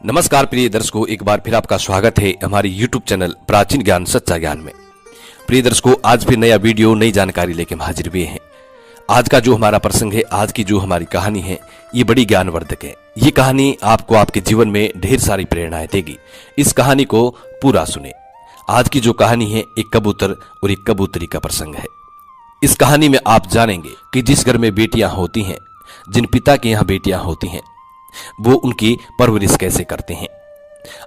नमस्कार प्रिय दर्शकों, एक बार फिर आपका स्वागत है हमारे YouTube चैनल प्राचीन ज्ञान सच्चा ज्ञान में। प्रिय दर्शकों, आज फिर नया वीडियो नई जानकारी लेकर हम हाजिर हुए हैं। आज का जो हमारा प्रसंग है, आज की जो हमारी कहानी है, ये बड़ी ज्ञानवर्धक है। ये कहानी आपको आपके जीवन में ढेर सारी प्रेरणाएं देगी। इस कहानी को पूरा सुने। आज की जो कहानी है, एक कबूतर और एक कबूतरी का प्रसंग है। इस कहानी में आप जानेंगे कि जिस घर में बेटियां होती हैं, जिन पिता के यहाँ बेटियां होती हैं, वो उनकी परवरिश कैसे करते हैं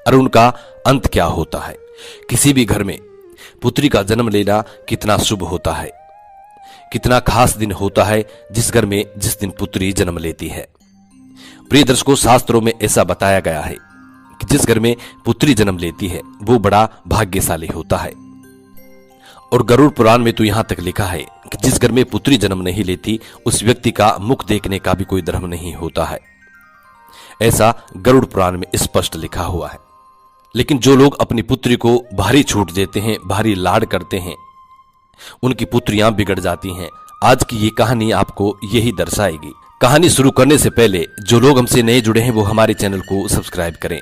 और उनका अंत क्या होता है। किसी भी घर में पुत्री का जन्म लेना कितना शुभ होता है, कितना खास दिन होता है जिस घर में जिस दिन पुत्री जन्म लेती है। प्रिय दर्शकों, शास्त्रों में ऐसा बताया गया है कि जिस घर में पुत्री जन्म लेती है वो बड़ा भाग्यशाली होता है। और गरुड़ पुराण में तो यहां तक लिखा है कि जिस घर में पुत्री जन्म नहीं लेती उस व्यक्ति का मुख देखने का भी कोई धर्म नहीं होता है। ऐसा गरुड़ पुराण में स्पष्ट लिखा हुआ है। लेकिन जो लोग अपनी पुत्री को भारी छूट देते हैं, भारी लाड करते हैं, उनकी पुत्रियां बिगड़ जाती हैं। आज की ये कहानी आपको यही दर्शाएगी। कहानी शुरू करने से पहले जो लोग हमसे नए जुड़े हैं वो हमारे चैनल को सब्सक्राइब करें,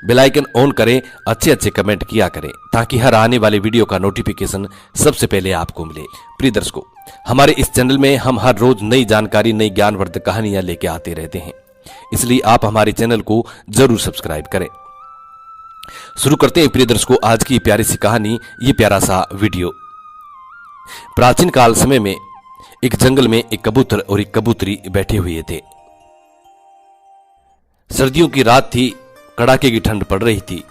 बेल आइकन ऑन करें, अच्छे अच्छे कमेंट किया करें ताकि हर आने वाले वीडियो का नोटिफिकेशन सबसे पहले आपको मिले। प्रिय दर्शकों, हमारे इस चैनल में हम हर रोज नई जानकारी, नई ज्ञानवर्धक कहानियां लेके आते रहते हैं, इसलिए आप हमारे चैनल को जरूर सब्सक्राइब करें। शुरू करते हैं प्रिय दर्शकों आज की प्यारी सी कहानी, ये प्यारा सा वीडियो। प्राचीन काल समय में एक जंगल में एक कबूतर और एक कबूतरी बैठे हुए थे। सर्दियों की रात थी, कड़ाके की ठंड पड़ रही थी।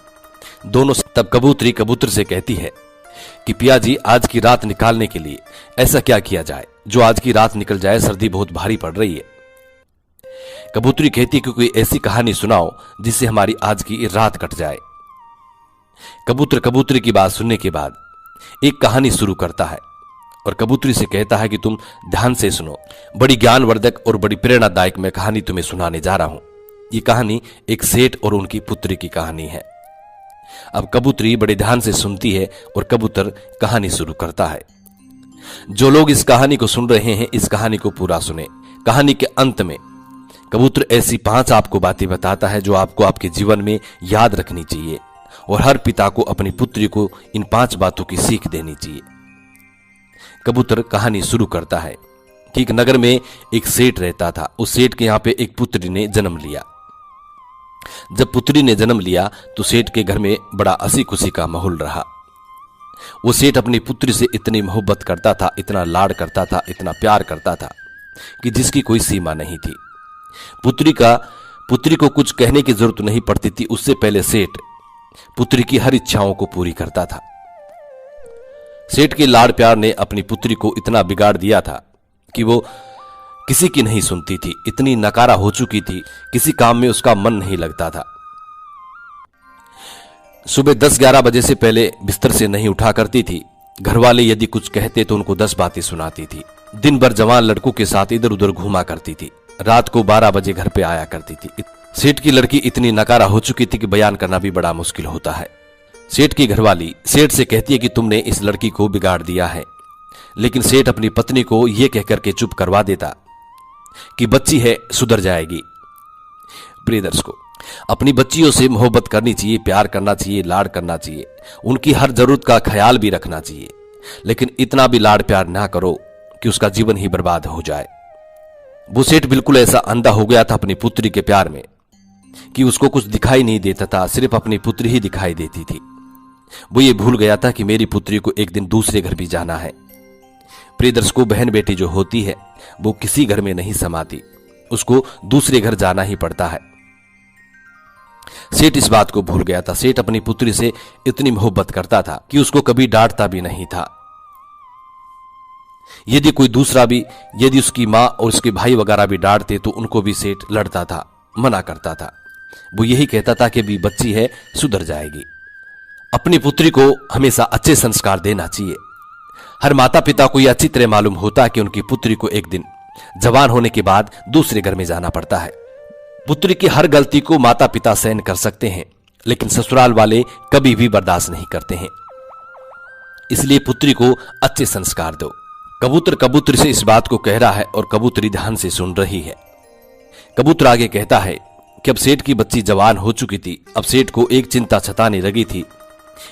दोनों तब कबूतरी कबूतर से कहती है कि पिया जी, आज की रात निकालने के लिए ऐसा क्या किया जाए जो आज की रात निकल जाए, सर्दी बहुत भारी पड़ रही है। कबूतरी कहती कि कोई ऐसी कहानी सुनाओ जिससे हमारी आज की रात कट जाए। कबूतर कबूतरी की बात सुनने के बाद एक कहानी शुरू करता है और कबूतरी से कहता है कि तुम ध्यान से सुनो, बड़ी ज्ञानवर्धक और बड़ी प्रेरणादायक मैं कहानी तुम्हें सुनाने जा रहा हूं। ये कहानी एक सेठ और उनकी पुत्री की कहानी है। अब कबूतरी बड़े ध्यान से सुनती है और कबूतर कहानी शुरू करता है। जो लोग इस कहानी को सुन रहे हैं, इस कहानी को पूरा सुने। कहानी के अंत में कबूतर ऐसी 5 आपको बातें बताता है जो आपको आपके जीवन में याद रखनी चाहिए और हर पिता को अपनी पुत्री को इन 5 बातों की सीख देनी चाहिए। कबूतर कहानी शुरू करता है कि एक नगर में एक सेठ रहता था। उस सेठ के यहाँ पे एक पुत्री ने जन्म लिया। जब पुत्री ने जन्म लिया तो सेठ के घर में बड़ा हंसी खुशी का माहौल रहा। वो सेठ अपनी पुत्री से इतनी मोहब्बत करता था, इतना लाड करता था, इतना प्यार करता था कि जिसकी कोई सीमा नहीं थी। पुत्री को कुछ कहने की जरूरत नहीं पड़ती थी। उससे पहले सेठ पुत्री की हर इच्छाओं को पूरी करता था। सेठ के लाड़ प्यार ने अपनी पुत्री को इतना बिगाड़ दिया था कि वो किसी की नहीं सुनती थी, इतनी नकारा हो चुकी थी, किसी काम में उसका मन नहीं लगता था। सुबह 10-11 बजे से पहले बिस्तर से नहीं उठा करती थी। घर वाले यदि कुछ कहते तो उनको 10 बातें सुनाती थी। दिन भर जवान लड़कों के साथ इधर उधर घूमा करती थी। रात को 12 बजे घर पे आया करती थी। सेठ की लड़की इतनी नकारा हो चुकी थी कि बयान करना भी बड़ा मुश्किल होता है। सेठ की घरवाली सेठ से कहती है कि तुमने इस लड़की को बिगाड़ दिया है, लेकिन सेठ अपनी पत्नी को यह कहकर के चुप करवा देता कि बच्ची है, सुधर जाएगी। प्रिय दर्शकों, अपनी बच्चियों से मोहब्बत करनी चाहिए, प्यार करना चाहिए, लाड करना चाहिए, उनकी हर जरूरत का ख्याल भी रखना चाहिए, लेकिन इतना भी लाड प्यार ना करो कि उसका जीवन ही बर्बाद हो जाए। वो सेठ बिल्कुल ऐसा अंधा हो गया था अपनी पुत्री के प्यार में कि उसको कुछ दिखाई नहीं देता था, सिर्फ अपनी पुत्री ही दिखाई देती थी। वो ये भूल गया था कि मेरी पुत्री को एक दिन दूसरे घर भी जाना है। प्रिय दर्शकों, बहन बेटी जो होती है वो किसी घर में नहीं समाती, उसको दूसरे घर जाना ही पड़ता है। सेठ इस बात को भूल गया था। सेठ अपनी पुत्री से इतनी मोहब्बत करता था कि उसको कभी डांटता भी नहीं था। यदि कोई दूसरा भी, यदि उसकी माँ और उसके भाई वगैरह भी डांटते तो उनको भी सेठ लड़ता था, मना करता था। वो यही कहता था कि भी बच्ची है, सुधर जाएगी। अपनी पुत्री को हमेशा अच्छे संस्कार देना चाहिए। हर माता पिता को यह अच्छी तरह मालूम होता है कि उनकी पुत्री को एक दिन जवान होने के बाद दूसरे घर में जाना पड़ता है। पुत्री की हर गलती को माता पिता सहन कर सकते हैं, लेकिन ससुराल वाले कभी भी बर्दाश्त नहीं करते हैं। इसलिए पुत्री को अच्छे संस्कार दो। कबूतर कबूतरी से इस बात को कह रहा है और कबूतरी ध्यान से सुन रही है। कबूतर आगे कहता है कि अब सेठ की बच्ची जवान हो चुकी थी। अब सेठ को एक चिंता सताने लगी थी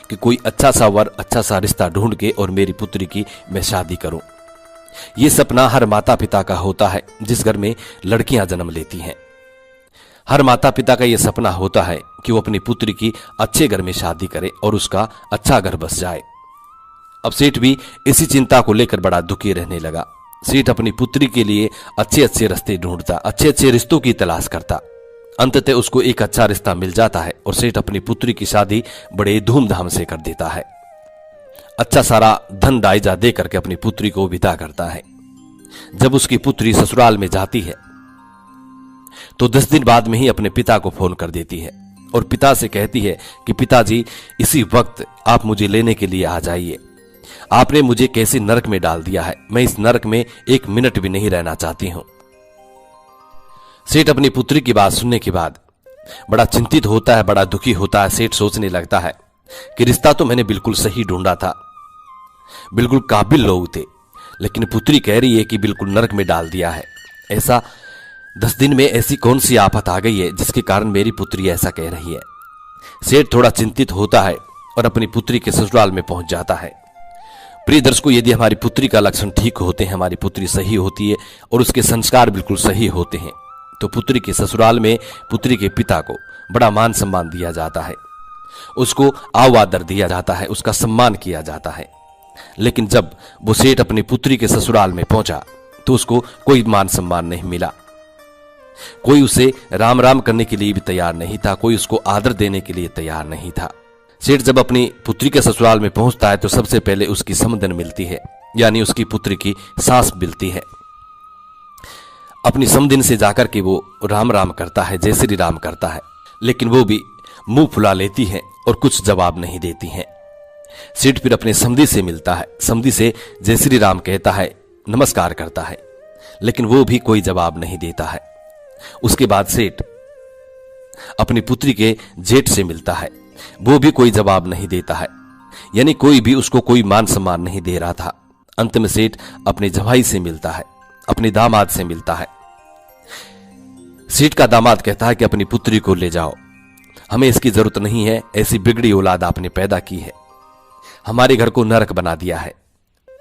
कि कोई अच्छा सा वर, अच्छा सा रिश्ता ढूंढ के और मेरी पुत्री की मैं शादी करूं। ये सपना हर माता पिता का होता है जिस घर में लड़कियां जन्म लेती हैं। हर माता पिता का यह सपना होता है कि वो अपनी पुत्री की अच्छे घर में शादी करे और उसका अच्छा घर बस जाए। अब सेठ भी इसी चिंता को लेकर बड़ा दुखी रहने लगा। सेठ अपनी पुत्री के लिए अच्छे अच्छे रास्ते ढूंढता, अच्छे अच्छे रिश्तों की तलाश करता। अंततः उसको एक अच्छा रिश्ता मिल जाता है और सेठ अपनी पुत्री की शादी बड़े धूमधाम से कर देता है। अच्छा सारा धन दायजा दे करके अपनी पुत्री को विदा करता है। जब उसकी पुत्री ससुराल में जाती है तो 10 दिन बाद में ही अपने पिता को फोन कर देती है और पिता से कहती है कि पिताजी, इसी वक्त आप मुझे लेने के लिए आ जाइए। आपने मुझे कैसे नरक में डाल दिया है, मैं इस नरक में 1 मिनट भी नहीं रहना चाहती हूं। सेठ अपनी पुत्री की बात सुनने के बाद बड़ा चिंतित होता है, बड़ा दुखी होता है। सेठ सोचने लगता है कि रिश्ता तो मैंने बिल्कुल सही ढूंढा था, बिल्कुल काबिल लोग थे, लेकिन पुत्री कह रही है कि बिल्कुल नरक में डाल दिया है। ऐसा 10 दिन में ऐसी कौन सी आफत आ गई है जिसके कारण मेरी पुत्री ऐसा कह रही है। सेठ थोड़ा चिंतित होता है और अपनी पुत्री के ससुराल में पहुंच जाता है। प्रिय दर्शकों, यदि हमारी पुत्री का लक्षण ठीक होते हैं, हमारी पुत्री सही होती है और उसके संस्कार बिल्कुल सही होते हैं, तो पुत्री के ससुराल में पुत्री के पिता को बड़ा मान सम्मान दिया जाता है, उसको आदर दिया जाता है, उसका सम्मान किया जाता है। लेकिन जब वो सेठ अपनी पुत्री के ससुराल में पहुंचा तो उसको कोई मान सम्मान नहीं मिला। कोई उसे राम राम करने के लिए भी तैयार नहीं था, कोई उसको आदर देने के लिए तैयार नहीं था। सेठ जब अपनी पुत्री के ससुराल में पहुंचता है तो सबसे पहले उसकी समधन मिलती है, यानी उसकी पुत्री की सास मिलती है। अपनी समधन से जाकर के वो राम राम करता है, जय श्री राम करता है, लेकिन वो भी मुंह फुला लेती है और कुछ जवाब नहीं देती हैं। सेठ फिर अपने समधी से मिलता है, समधी से जय श्री राम कहता है, नमस्कार करता है, लेकिन वो भी कोई जवाब नहीं देता है। उसके बाद सेठ अपनी पुत्री के जेठ से मिलता है, वो भी कोई जवाब नहीं देता है, यानी कोई भी उसको कोई मान सम्मान नहीं दे रहा था। अंत में सेठ अपने जवाई से मिलता है, अपने दामाद से मिलता है। सेठ का दामाद कहता है कि अपनी पुत्री को ले जाओ, हमें इसकी जरूरत नहीं है, ऐसी बिगड़ी औलाद आपने पैदा की है, हमारे घर को नरक बना दिया है,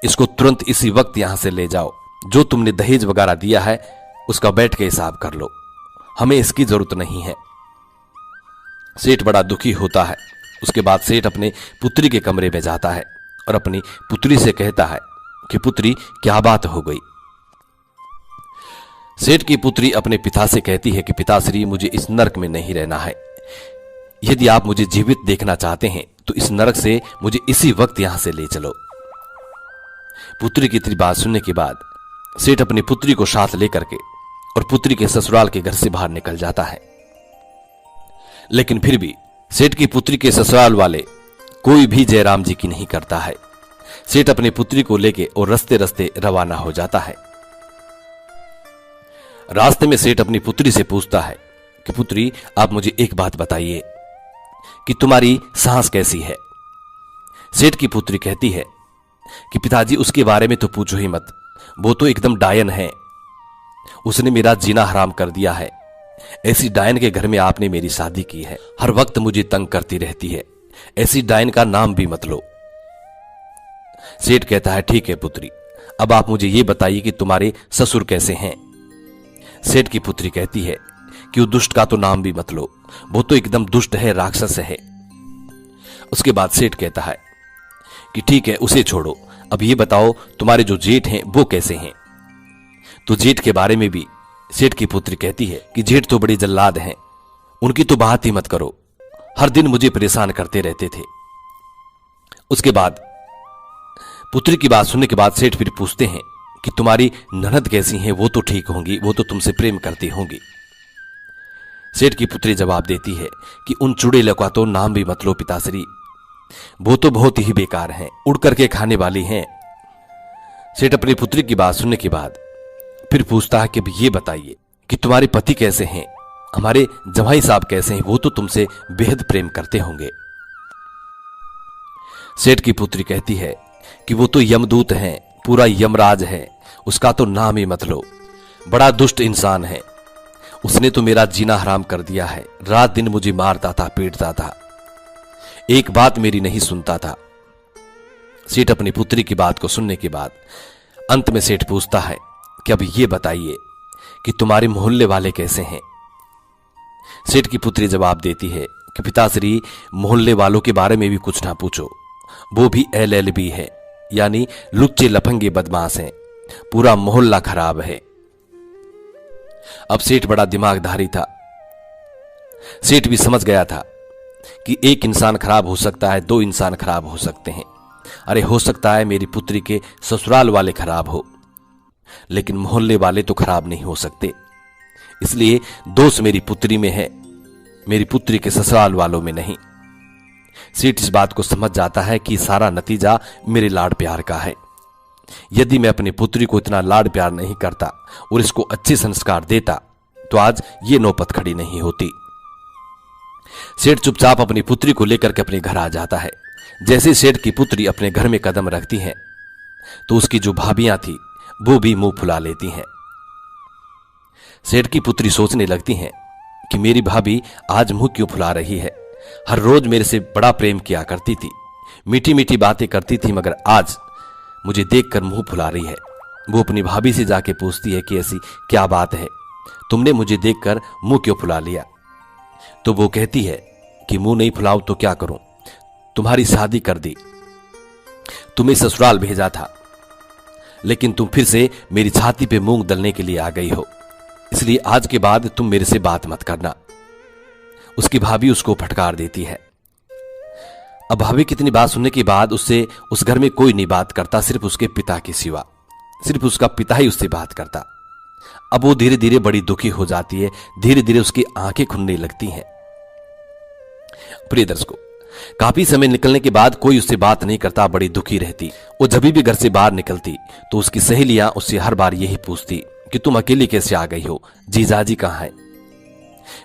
इसको तुरंत इसी वक्त यहां से ले जाओ, जो तुमने दहेज वगैरह दिया है उसका बैठ के हिसाब कर लो, हमें इसकी जरूरत नहीं है। सेठ बड़ा दुखी होता है। उसके बाद सेठ अपने पुत्री के कमरे में जाता है और अपनी पुत्री से कहता है कि पुत्री, क्या बात हो गई। सेठ की पुत्री अपने पिता से कहती है कि पिताश्री, मुझे इस नरक में नहीं रहना है, यदि आप मुझे जीवित देखना चाहते हैं तो इस नरक से मुझे इसी वक्त यहां से ले चलो। पुत्री की इतनी बात सुनने के बाद सेठ अपनी पुत्री को साथ लेकर के और पुत्री के ससुराल के घर से बाहर निकल जाता है। लेकिन फिर भी सेठ की पुत्री के ससुराल वाले कोई भी जयराम जी की नहीं करता है। सेठ अपनी पुत्री को लेके और रास्ते रास्ते रवाना हो जाता है। रास्ते में सेठ अपनी पुत्री से पूछता है कि पुत्री, आप मुझे एक बात बताइए कि तुम्हारी सास कैसी है। सेठ की पुत्री कहती है कि पिताजी, उसके बारे में तो पूछो ही मत, वो तो एकदम डायन है, उसने मेरा जीना हराम कर दिया है। ऐसी डायन के घर में आपने मेरी शादी की है, हर वक्त मुझे तंग करती रहती है, ऐसी डायन का नाम भी मत लो। सेठ कहता है, ठीक है पुत्री, अब आप मुझे ये बताइए कि तुम्हारे ससुर कैसे हैं। सेठ की पुत्री कहती है कि वो दुष्ट का तो नाम भी मत लो, वो तो एकदम दुष्ट है, राक्षस है। उसके बाद सेठ कहता है कि ठीक है, उसे छोड़ो, अब ये बताओ तुम्हारे जो जेठ हैं वो कैसे हैं। तो जेठ के बारे में भी सेठ की पुत्री कहती है कि जेठ तो बड़े जल्लाद हैं, उनकी तो बात ही मत करो, हर दिन मुझे परेशान करते रहते थे। उसके बाद पुत्री की बात सुनने के बाद सेठ फिर पूछते हैं कि तुम्हारी ननद कैसी हैं, वो तो ठीक होंगी, वो तो तुमसे प्रेम करती होंगी। सेठ की पुत्री जवाब देती है कि उन चुड़ैलों का तो नाम भी मत लो पिताश्री, वो तो बहुत ही बेकार हैं, उड़ करके खाने वाली हैं। सेठ अपनी पुत्री की बात सुनने के बाद फिर पूछता है कि ये बताइए कि तुम्हारे पति कैसे हैं, हमारे जवाई साहब कैसे हैं, वो तो तुमसे बेहद प्रेम करते होंगे। सेठ की पुत्री कहती है कि वो तो यमदूत हैं, पूरा यमराज है, उसका तो नाम ही मत लो, बड़ा दुष्ट इंसान है, उसने तो मेरा जीना हराम कर दिया है। रात दिन मुझे मारता था, पीटता था, एक बात मेरी नहीं सुनता था। सेठ अपनी पुत्री की बात को सुनने के बाद अंत में सेठ पूछता है कि अब ये बताइए कि तुम्हारे मोहल्ले वाले कैसे हैं। सेठ की पुत्री जवाब देती है कि पिताश्री, मोहल्ले वालों के बारे में भी कुछ ना पूछो, वो भी LLB है, यानी लुच्चे लफंगे बदमाश हैं, पूरा मोहल्ला खराब है। अब सेठ बड़ा दिमागधारी था। सेठ भी समझ गया था कि एक इंसान खराब हो सकता है, दो इंसान खराब हो सकते हैं। अरे हो सकता है मेरी पुत्री के ससुराल वाले खराब हो, लेकिन मोहल्ले वाले तो खराब नहीं हो सकते। इसलिए दोष मेरी पुत्री में है, मेरी पुत्री के ससुराल वालों में नहीं। सेठ इस बात को समझ जाता है कि सारा नतीजा मेरे लाड प्यार का है। यदि मैं अपनी पुत्री को इतना लाड प्यार नहीं करता और इसको अच्छे संस्कार देता तो आज ये नौबत खड़ी नहीं होती। सेठ चुपचाप अपनी पुत्री को लेकर के अपने घर आ जाता है। जैसे सेठ की पुत्री अपने घर में कदम रखती है तो उसकी जो भाभियां थी वो भी मुंह फुला लेती हैं। सेठ की पुत्री सोचने लगती हैं कि मेरी भाभी आज मुंह क्यों फुला रही है। हर रोज मेरे से बड़ा प्रेम किया करती थी, मीठी मीठी बातें करती थी, मगर आज मुझे देखकर मुंह फुला रही है। वो अपनी भाभी से जाके पूछती है कि ऐसी क्या बात है, तुमने मुझे देखकर मुंह क्यों फुला लिया। तो वो कहती है कि मुंह नहीं फुलाऊं तो क्या करूं, तुम्हारी शादी कर दी, तुम्हें ससुराल भेजा था, लेकिन तुम फिर से मेरी छाती पे मूंग दलने के लिए आ गई हो, इसलिए आज के बाद तुम मेरे से बात मत करना। उसकी भाभी उसको फटकार देती है। अब भाभी कितनी बात सुनने के बाद उससे उस घर में कोई नहीं बात करता, सिर्फ उसके पिता के सिवा, सिर्फ उसका पिता ही उससे बात करता। अब वो धीरे धीरे बड़ी दुखी हो जाती है, धीरे धीरे उसकी आंखें खुलने लगती हैं। प्रिय दर्शकों, काफी समय निकलने के बाद कोई उससे बात नहीं करता, बड़ी दुखी रहती। वो जब भी घर से बाहर निकलती तो उसकी सहेलियां उससे हर बार यही पूछती कि तुम अकेली कैसे आ गई हो, जीजाजी कहां है।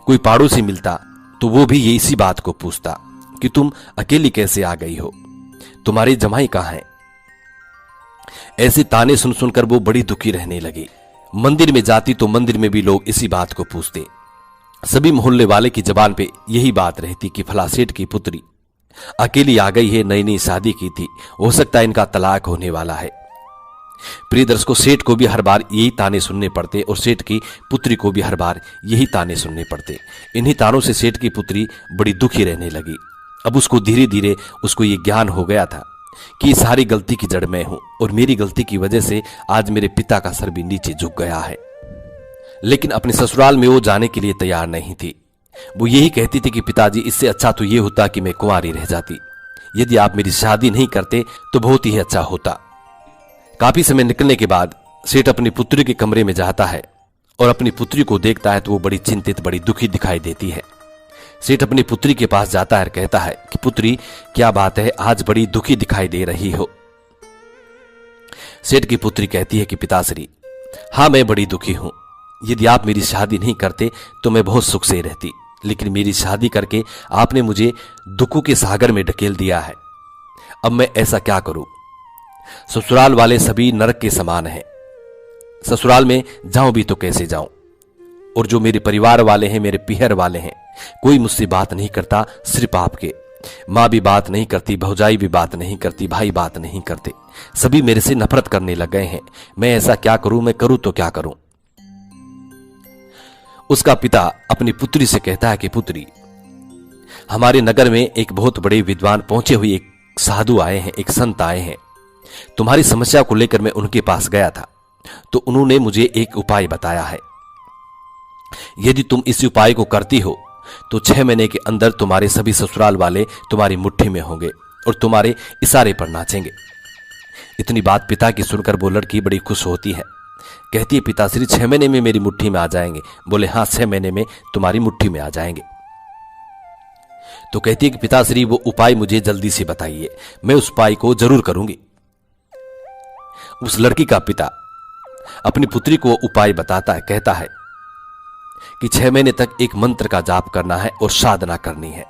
कोई पड़ोसी मिलता तो वो भी ये इसी बात को पूछता कि तुम अकेली कैसे आ गई हो, तुम्हारे जमाई कहां है। ऐसे ताने सुन सुनकर वो बड़ी दुखी रहने लगी। मंदिर में जाती तो मंदिर में भी लोग इसी बात को पूछते। सभी मोहल्ले वाले की जबान पे यही बात रहती कि फला सेठ की पुत्री अकेली आ गई है, नई नई शादी की थी, हो सकता है इनका तलाक होने वाला है। प्रिय दर्शकों, सेठ को भी हर बार यही ताने सुनने पड़ते और सेठ की पुत्री को भी हर बार यही ताने सुनने पड़ते। इन्हीं तानों से सेठ की पुत्री बड़ी दुखी रहने लगी। अब उसको धीरे धीरे उसको ये ज्ञान हो गया था कि सारी गलती की जड़ मैं हूं और मेरी गलती की वजह से आज मेरे पिता का सर भी नीचे झुक गया है। लेकिन अपने ससुराल में वो जाने के लिए तैयार नहीं थी। वो यही कहती थी कि पिताजी, इससे अच्छा तो ये होता कि मैं कुंवारी रह जाती, यदि आप मेरी शादी नहीं करते तो बहुत ही अच्छा होता। काफी समय निकलने के बाद सेठ अपनी पुत्री के कमरे में जाता है और अपनी पुत्री को देखता है तो वो बड़ी चिंतित, बड़ी दुखी दिखाई देती है। सेठ अपनी पुत्री के पास जाता है और कहता है कि पुत्री, क्या बात है, आज बड़ी दुखी दिखाई दे रही हो। सेठ की पुत्री कहती है कि पिताश्री, हाँ मैं बड़ी दुखी हूं, यदि आप मेरी शादी नहीं करते तो मैं बहुत सुख से रहती, लेकिन मेरी शादी करके आपने मुझे दुखों के सागर में ढकेल दिया है। अब मैं ऐसा क्या करूं। ससुराल वाले सभी नरक के समान हैं, ससुराल में जाऊं भी तो कैसे जाऊं, और जो मेरे परिवार वाले हैं, मेरे पीहर वाले हैं, कोई मुझसे बात नहीं करता, सिर्फ आपके। मां भी बात नहीं करती, भौजाई भी बात नहीं करती, भाई बात नहीं करते, सभी मेरे से नफरत करने लग गए हैं। मैं ऐसा क्या करूं, मैं करूं तो क्या करूं। उसका पिता अपनी पुत्री से कहता है कि पुत्री, हमारे नगर में एक बहुत बड़े विद्वान पहुंचे हुए एक साधु आए हैं, एक संत आए हैं। तुम्हारी समस्या को लेकर मैं उनके पास गया था तो उन्होंने मुझे एक उपाय बताया है। यदि तुम इस उपाय को करती हो तो 6 महीने के अंदर तुम्हारे सभी ससुराल वाले तुम्हारी मुट्ठी में होंगे और तुम्हारे इशारे पर नाचेंगे। इतनी बात पिता की सुनकर वो लड़की बड़ी खुश होती है। कहती है पिताश्री 6 महीने में मेरी मुट्ठी में आ जाएंगे। बोले हाँ, 6 महीने में तुम्हारी मुट्ठी में आ जाएंगे। तो कहती है कि पिताश्री वो उपाय मुझे जल्दी से बताइए, मैं उस उपाय को जरूर करूंगी। उस लड़की का पिता अपनी पुत्री को उपाय बताता है, कहता है कि 6 महीने तक एक मंत्र का जाप करना है और साधना करनी है।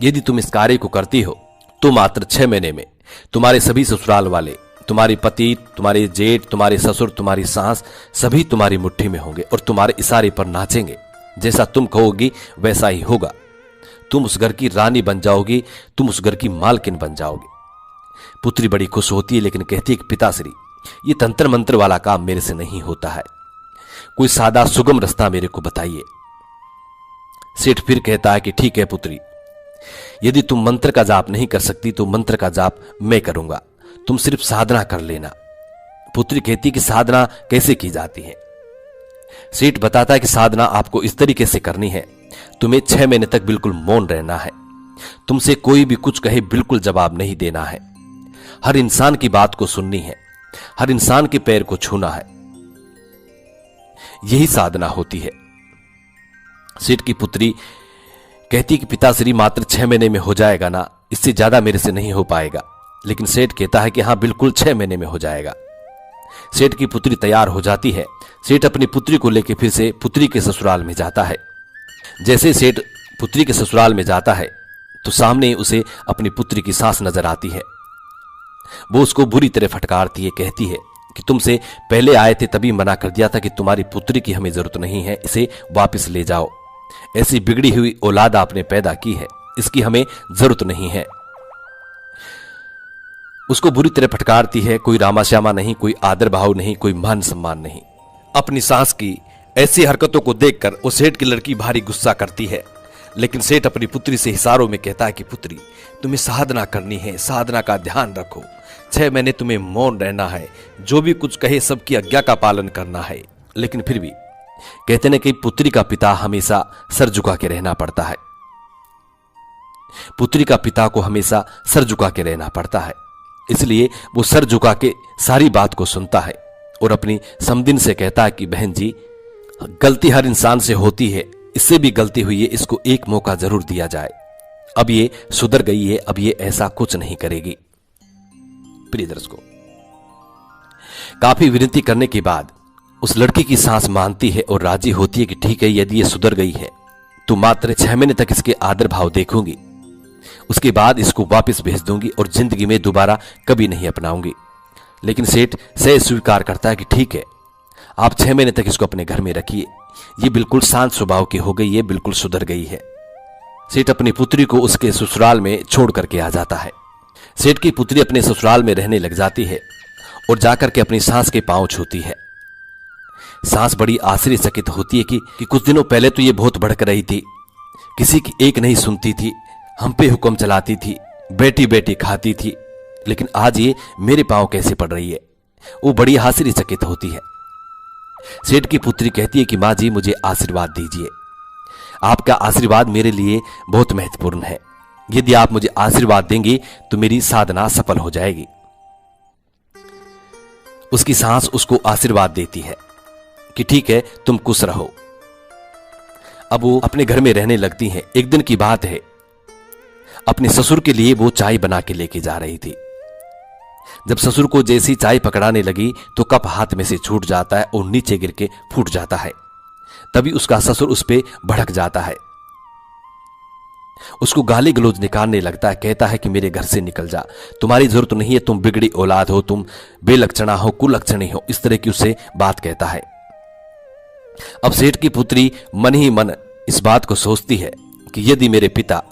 यदि तुम इस कार्य को करती हो तो मात्र 6 महीने में तुम्हारे सभी ससुराल वाले तुम्हारे पति, तुम्हारे जेठ, तुम्हारे ससुर, तुम्हारी सास सभी तुम्हारी मुट्ठी में होंगे और तुम्हारे इशारे पर नाचेंगे। जैसा तुम कहोगी वैसा ही होगा। तुम उस घर की रानी बन जाओगी, तुम उस घर की मालकिन बन जाओगी। पुत्री बड़ी खुश होती है, लेकिन कहती है कि पिताश्री, ये तंत्र मंत्र वाला काम मेरे से नहीं होता है, कोई सादा सुगम रास्ता मेरे को बताइए। सेठ फिर कहता है कि ठीक है पुत्री, यदि तुम मंत्र का जाप नहीं कर सकती तो मंत्र का जाप मैं करूंगा, तुम सिर्फ साधना कर लेना। पुत्री कहती कि साधना कैसे की जाती है? सेठ बताता है कि साधना आपको इस तरीके से करनी है, तुम्हें 6 महीने तक बिल्कुल मौन रहना है, तुमसे कोई भी कुछ कहे बिल्कुल जवाब नहीं देना है, हर इंसान की बात को सुननी है, हर इंसान के पैर को छूना है, यही साधना होती है। सेठ की पुत्री कहती कि पिताश्री मात्र 6 महीने में हो जाएगा ना, इससे ज्यादा मेरे से नहीं हो पाएगा। लेकिन सेठ कहता है कि हाँ बिल्कुल 6 महीने में हो जाएगा। सेठ की पुत्री तैयार हो जाती है। सेठ अपनी पुत्री को लेकर फिर से पुत्री के ससुराल में जाता है। जैसे सेठ पुत्री के ससुराल में जाता है तो सामने उसे अपनी पुत्री की सास नजर आती है। वो उसको बुरी तरह फटकारती है, कहती है कि तुमसे पहले आए थे तभी मना कर दिया था कि तुम्हारी पुत्री की हमें जरूरत नहीं है, इसे वापस ले जाओ, ऐसी बिगड़ी हुई औलाद आपने पैदा की है, इसकी हमें जरूरत नहीं है। उसको बुरी तरह फटकारती है। कोई रामा श्यामा नहीं, कोई आदर भाव नहीं, कोई मान सम्मान नहीं। अपनी सास की ऐसी हरकतों को देखकर वो सेठ की लड़की भारी गुस्सा करती है। लेकिन सेठ अपनी पुत्री से इशारों में कहता है कि पुत्री तुम्हें साधना करनी है, साधना का ध्यान रखो, 6 महीने तुम्हें मौन रहना है, जो भी कुछ कहे सबकी आज्ञा का पालन करना है। लेकिन फिर भी कहते हैं कि पुत्री का पिता हमेशा सर झुका के रहना पड़ता है। पुत्री का पिता को हमेशा सर झुका के रहना पड़ता है, इसलिए वो सर झुका के सारी बात को सुनता है और अपनी समदिन से कहता है कि बहन जी, गलती हर इंसान से होती है, इससे भी गलती हुई है, इसको एक मौका जरूर दिया जाए। अब ये सुधर गई है, अब ये ऐसा कुछ नहीं करेगी। प्रिय दर्शकों, काफी विनती करने के बाद उस लड़की की सास मानती है और राजी होती है कि ठीक है, यदि ये सुधर गई है तो मात्र 6 महीने तक इसके आदर भाव देखूंगी, उसके बाद इसको वापस भेज दूंगी और जिंदगी में दोबारा कभी नहीं अपनाऊंगी। लेकिन सेठ सह स्वीकार करता है कि ठीक है, आप 6 महीने तक इसको अपने घर में रखिए, ये बिल्कुल शांत स्वभाव की हो गई है, बिल्कुल सुधर गई है। सेठ अपनी पुत्री को उसके ससुराल में छोड़ करके आ जाता है। सेठ की पुत्री अपने ससुराल में रहने लग जाती है और जाकर के अपनी सास के पांव छूती है। सास बड़ी आश्चर्यचकित होती है कि कुछ दिनों पहले तो ये बहुत भड़क रही थी, किसी की एक नहीं सुनती थी, हम पे हुक्म चलाती थी, बेटी बेटी खाती थी, लेकिन आज ये मेरे पांव कैसे पड़ रही है। वो बड़ी आश्चर्यचकित होती है। सेठ की पुत्री कहती है कि माँ जी, मुझे आशीर्वाद दीजिए, आपका आशीर्वाद मेरे लिए बहुत महत्वपूर्ण है, यदि आप मुझे आशीर्वाद देंगी तो मेरी साधना सफल हो जाएगी। उसकी सास उसको आशीर्वाद देती है कि ठीक है, तुम खुश रहो। अब वो अपने घर में रहने लगती हैं। एक दिन की बात है, अपने ससुर के लिए वो चाय बना के लेके जा रही थी। जब ससुर को जैसी चाय पकड़ाने लगी तो कप हाथ में से छूट जाता है और नीचे गिर के फूट जाता है। तभी उसका ससुर उस पे भड़क जाता है, उसको गाली गलौज निकालने लगता है, कहता है कि मेरे घर से निकल जा, तुम्हारी जरूरत नहीं है, तुम बिगड़ी औलाद हो, तुम बेलक्षणा हो, कुलक्षणी हो, इस तरह की उससे बात कहता है। अब सेठ की पुत्री मन ही मन इस बात को सोचती है कि यदि मेरे पिता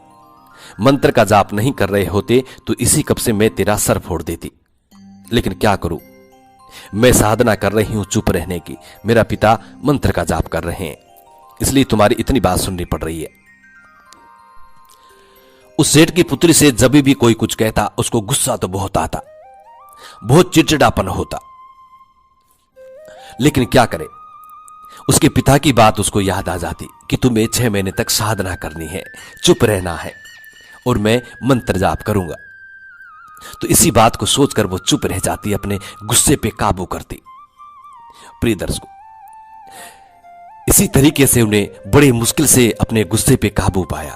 मंत्र का जाप नहीं कर रहे होते तो इसी कप से मैं तेरा सर फोड़ देती, लेकिन क्या करूं, मैं साधना कर रही हूं चुप रहने की, मेरा पिता मंत्र का जाप कर रहे हैं, इसलिए तुम्हारी इतनी बात सुननी पड़ रही है। उस सेठ की पुत्री से जब भी कोई कुछ कहता उसको गुस्सा तो बहुत आता, बहुत चिड़चिड़ापन होता, लेकिन क्या करे, उसके पिता की बात उसको याद आ जाती कि तुम्हें 6 महीने तक साधना करनी है, चुप रहना है और मैं मंत्र जाप करूंगा। तो इसी बात को सोचकर वो चुप रह जाती, अपने गुस्से पे काबू करती। प्रिय दर्शकों, इसी तरीके से उन्हें बड़े मुश्किल से अपने गुस्से पे काबू पाया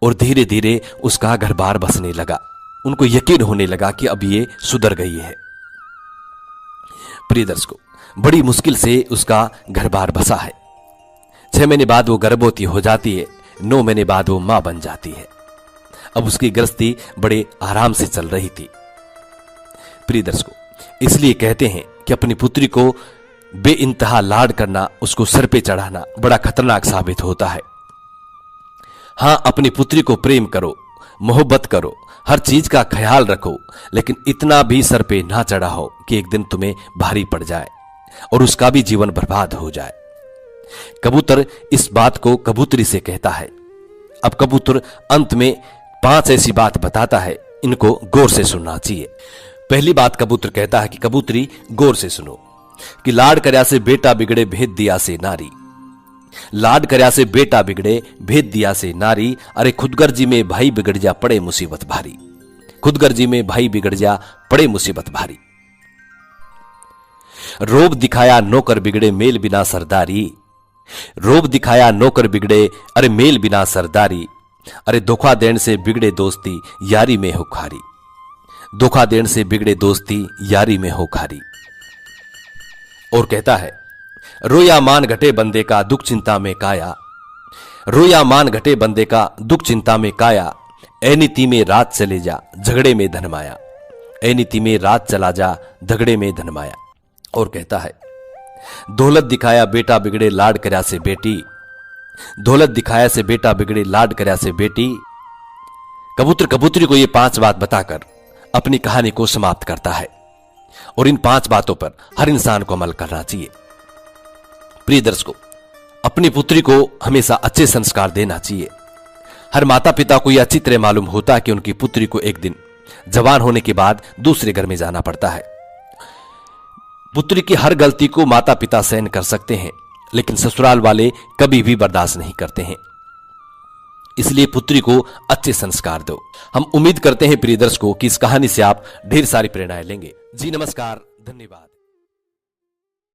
और धीरे धीरे उसका घर बार बसने लगा। उनको यकीन होने लगा कि अब ये सुधर गई है। प्रिय दर्शकों, बड़ी मुश्किल से उसका घर बार बसा है। 6 महीने बाद वो गर्भवती हो जाती है, 9 महीने बाद वो मां बन जाती है। अब उसकी गृहस्थी बड़े आराम से चल रही थी। प्रिय दर्शकों, इसलिए कहते हैं कि अपनी पुत्री को बेइंतहा लाड करना, उसको सर पे चढ़ाना बड़ा खतरनाक साबित होता है। हां, अपनी पुत्री को प्रेम करो, मोहब्बत करो, हर चीज का ख्याल रखो, लेकिन इतना भी सर पे ना चढ़ाओ कि एक दिन तुम्हें भारी पड़ जाए और उसका भी जीवन बर्बाद हो जाए। कबूतर इस बात को कबूतरी से कहता है। अब कबूतर अंत में 5 ऐसी बात बताता है, इनको गौर से सुनना चाहिए। पहली बात कबूतर कहता है कि कबूतरी गौर से सुनो कि लाड करया से बेटा बिगड़े भेद दिया से नारी। लाड करया से बेटा बिगड़े भेद दिया से नारी, अरे खुदगर्जी में भाई बिगड़ जा पड़े मुसीबत भारी। खुदगर्जी में भाई बिगड़ जा पड़े मुसीबत भारी। रोब दिखाया नौकर बिगड़े मेल बिना सरदारी। रोब दिखाया नौकर बिगड़े अरे मेल बिना सरदारी। अरे धोखा देने से बिगड़े दोस्ती यारी में हो खारी। धोखा देने से बिगड़े दोस्ती यारी में हो खारी। और कहता है, रोया मान घटे बंदे का दुख चिंता में काया। रोया मान घटे बंदे का दुख चिंता में काया। ए नीति में रात चले जा झगड़े में धन माया। ए नीति में रात चला जा झगड़े में धन माया। और कहता है, दौलत दिखाया बेटा बिगड़े लाड करया से बेटी। दौलत दिखाया से बेटा बिगड़े लाड करया से बेटी। कबूतर कबूतरी को ये 5 बात बताकर अपनी कहानी को समाप्त करता है और इन 5 बातों पर हर इंसान को अमल करना चाहिए। प्रिय दर्शकों, अपनी पुत्री को हमेशा अच्छे संस्कार देना चाहिए। हर माता पिता को यह अच्छी तरह मालूम होता है कि उनकी पुत्री को एक दिन जवान होने के बाद दूसरे घर में जाना पड़ता है। पुत्री की हर गलती को माता पिता सहन कर सकते हैं, लेकिन ससुराल वाले कभी भी बर्दाश्त नहीं करते हैं। इसलिए पुत्री को अच्छे संस्कार दो। हम उम्मीद करते हैं प्रिय दर्शकों कि इस कहानी से आप ढेर सारी प्रेरणाएं लेंगे। जी नमस्कार, धन्यवाद।